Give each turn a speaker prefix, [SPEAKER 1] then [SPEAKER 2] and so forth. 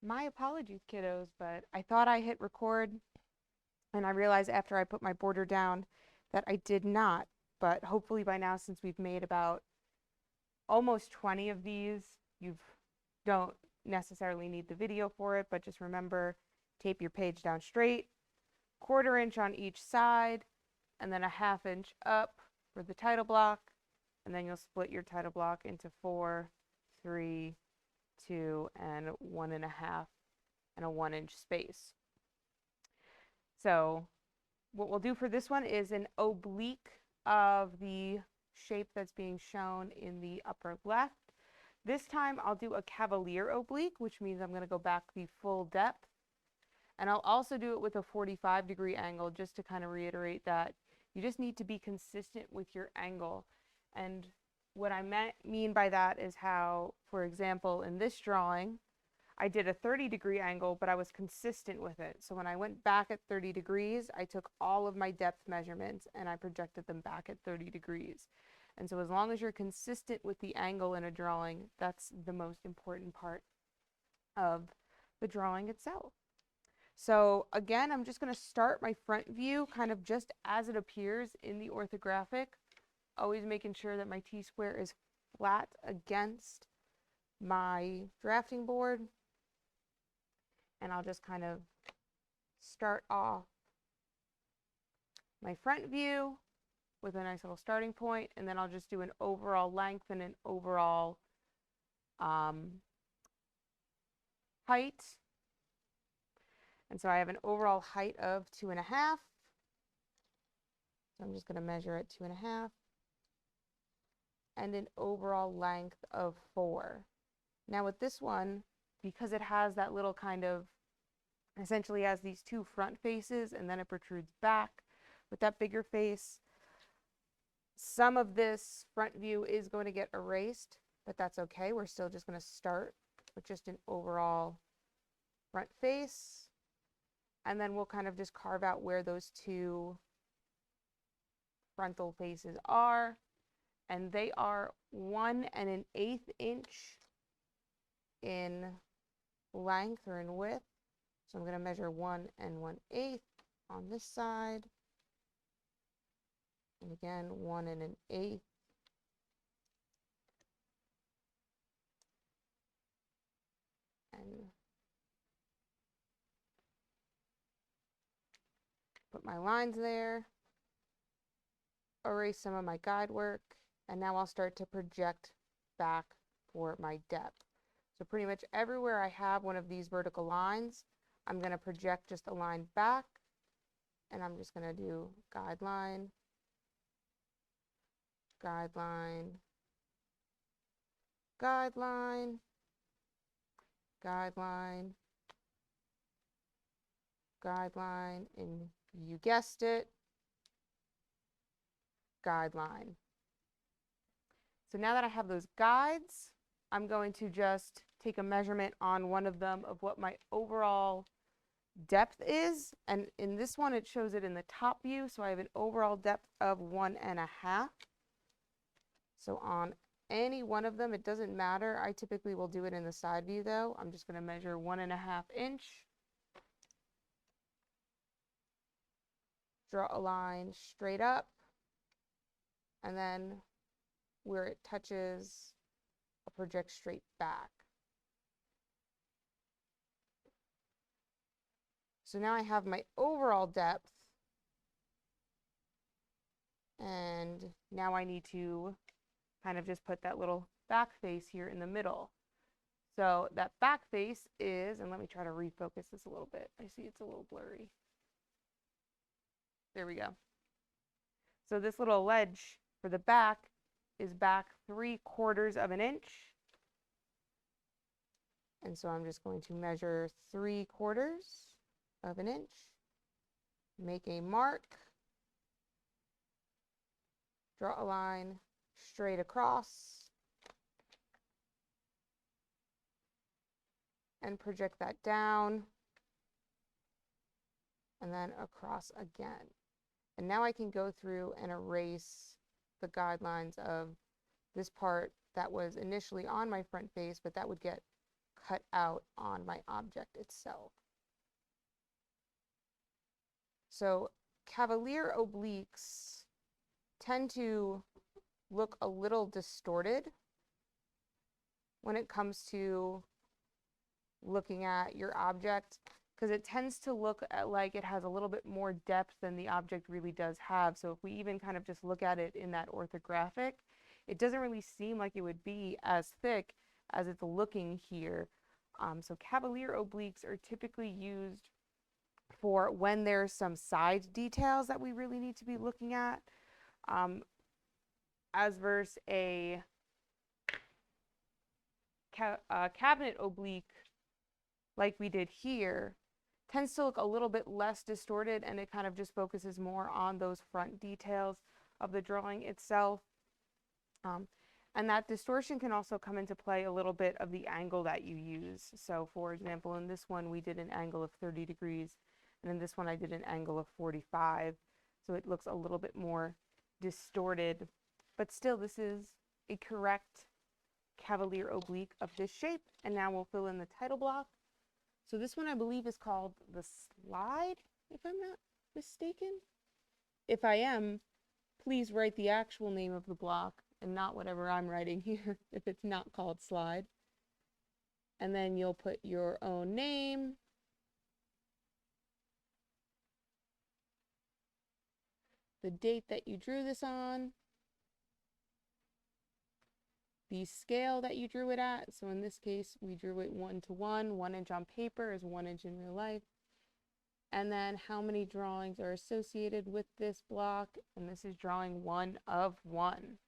[SPEAKER 1] My apologies, kiddos, but I thought I hit record and I realized after I put my border down that I did not. But hopefully by now, since we've made about almost 20 of these, you don't necessarily need the video for it, but just remember, tape your page down straight, 1/4 inch on each side, and then a 1/2 inch up for the title block, and then you'll split your title block into 4, 3, 2, and 1.5, and a 1 inch space. So what we'll do for this one is an oblique of the shape that's being shown in the upper left. This time I'll do a cavalier oblique, which means I'm going to go back the full depth. And I'll also do it with a 45-degree angle, just to kind of reiterate that you just need to be consistent with your angle. And what I mean by that is how, for example, in this drawing, I did a 30-degree angle, but I was consistent with it. So when I went back at 30 degrees, I took all of my depth measurements and I projected them back at 30 degrees. And so as long as you're consistent with the angle in a drawing, that's the most important part of the drawing itself. So again, I'm just going to start my front view kind of just as it appears in the orthographic, always making sure that my T-square is flat against my drafting board. And I'll just kind of start off my front view with a nice little starting point, and then I'll just do an overall length and an overall height. And so I have an overall height of 2.5. So I'm just going to measure at 2.5. And an overall length of 4. Now with this one, because it has that little kind of, essentially has these two front faces and then it protrudes back with that bigger face, some of this front view is going to get erased, but that's okay. We're still just going to start with just an overall front face. And then we'll kind of just carve out where those two frontal faces are. And they are 1 1/8 inch in length or in width. So I'm going to measure 1 1/8 on this side. And again, 1 1/8. And put my lines there. Erase some of my guide work. And now I'll start to project back for my depth. So pretty much everywhere I have one of these vertical lines, I'm going to project just a line back. And I'm just going to do guideline, guideline, guideline, guideline, guideline, and you guessed it, guideline. So now that I have those guides, I'm going to just take a measurement on one of them of what my overall depth is. And in this one, it shows it in the top view. So I have an overall depth of 1.5. So on any one of them, it doesn't matter. I typically will do it in the side view though. I'm just going to measure 1.5 inch. Draw a line straight up. And then where it touches, I'll project straight back. So now I have my overall depth. And now I need to kind of just put that little back face here in the middle. So that back face is, and let me try to refocus this a little bit. I see it's a little blurry. There we go. So this little ledge for the back is back 3/4 of an inch. And so I'm just going to measure 3/4 of an inch, make a mark, draw a line straight across, and project that down, and then across again. And now I can go through and erase the guidelines of this part that was initially on my front face, but that would get cut out on my object itself. So cavalier obliques tend to look a little distorted when it comes to looking at your object, because it tends to look like it has a little bit more depth than the object really does have. So if we even kind of just look at it in that orthographic, it doesn't really seem like it would be as thick as it's looking here. So cavalier obliques are typically used for when there's some side details that we really need to be looking at, as versus a cabinet oblique like we did here tends to look a little bit less distorted, and it kind of just focuses more on those front details of the drawing itself. And that distortion can also come into play a little bit of the angle that you use. So for example, in this one we did an angle of 30 degrees, and in this one I did an angle of 45. So it looks a little bit more distorted, but still this is a correct cavalier oblique of this shape. And now we'll fill in the title block. So this one I believe is called the slide, if I'm not mistaken. If I am, please write the actual name of the block and not whatever I'm writing here if it's not called slide. And then you'll put your own name, the date that you drew this on, the scale that you drew it at. So in this case, we drew it 1:1. 1 inch on paper is 1 inch in real life. And then how many drawings are associated with this block. And this is drawing 1 of 1.